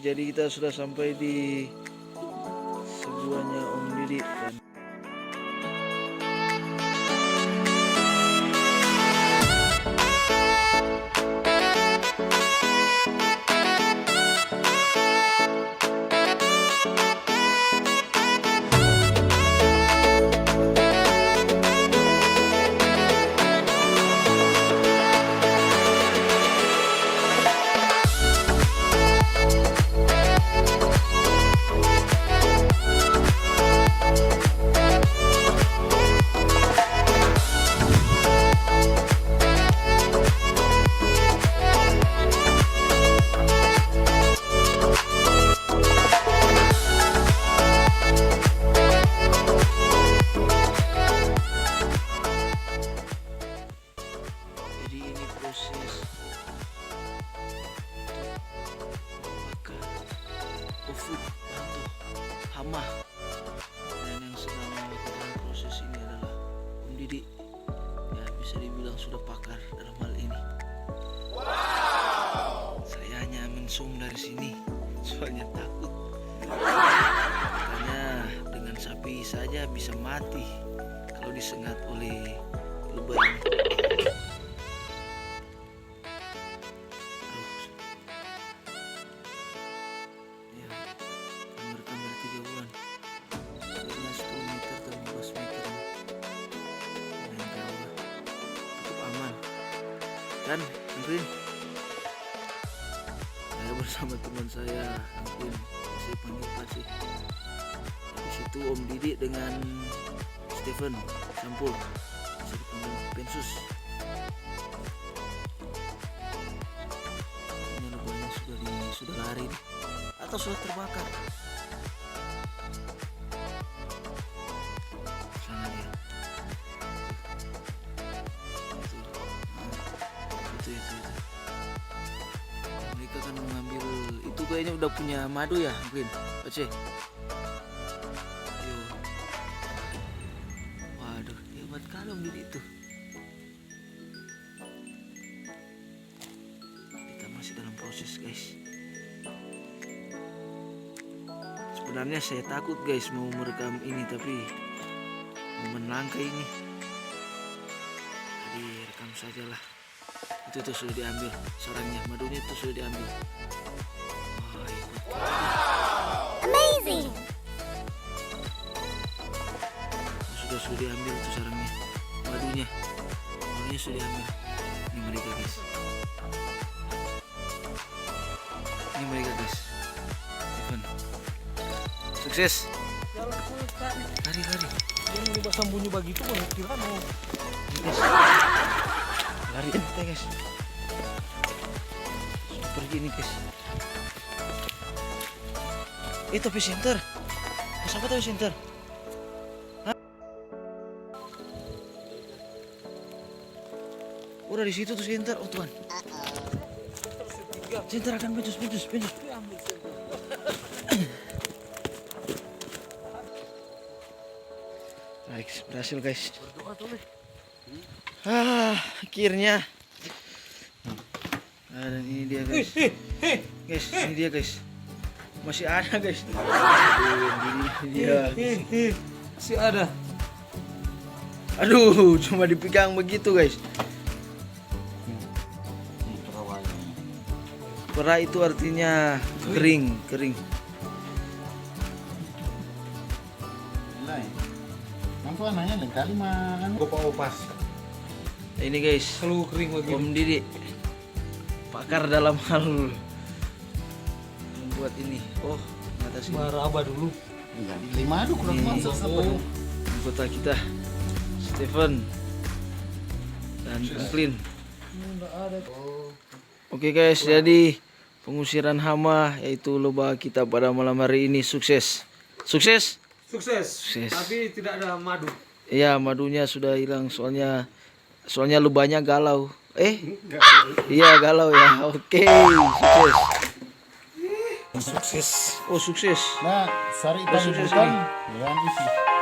jadi kita sudah sampai di sebuahnya Om Didi dan hama, dan yang sedang melakukan proses ini adalah Om Didi, ya bisa dibilang sudah pakar dalam hal ini. Saya hanya mensum dari sini soalnya takut, katanya dengan sapi saja bisa mati kalau disengat oleh lebah ini. Dan mungkin saya bersama teman saya, mungkin saya panggil kasih di situ Om Didi dengan Stephen Sampul, bisa dipanggil Pensus. Ini lebahnya sudah lari atau sudah terbakar. Sana dia. Itu. Mereka kan mengambil itu, kayaknya udah punya madu ya mungkin. Oke. Waduh, hebat kali Om Didi itu. Kita masih dalam proses, guys. Sebenarnya saya takut, guys, mau merekam ini, tapi momen langka ini, jadi rekam sajalah. Itu tuh sudah diambil sarangnya, madunya itu sudah diambil. Wah, amazing. Sudah diambil tuh sarangnya, madunya sudah diambil. Ini mereka, guys. Stephen, sukses. Lari. Ini sembunyi begitu mau kira mau. Lari ente, guys. Seperti ini, guys. Itu center. Siapa tahu center? Udah di situ tuh center, oh Tuhan. Center akan pencus. Baik, berhasil, guys. Akhirnya. Dan ini dia, guys. Ini dia, guys. Masih ada, guys. Ini dia. Masih ada. Aduh, cuma dipegang begitu, guys. Perah itu artinya kering. Anaknya kali makan opas. Ini, guys, Kalau kering lagi. Om Didi, pakar dalam hal membuat ini. Oh, ternyata sini. Maraba dulu. Iya, di madu kurang masuk apa? Anggota kita Stephen dan Franklin. Oke, guys, jadi pengusiran hama yaitu lebah kita pada malam hari ini sukses. Sukses. Tapi tidak ada madu. Iya, madunya sudah hilang soalnya lebahnya galau. Iya, galau ya. Oke, sukses. Sukses. Oh, sukses. Nah, sari tadi bukan, ya isi.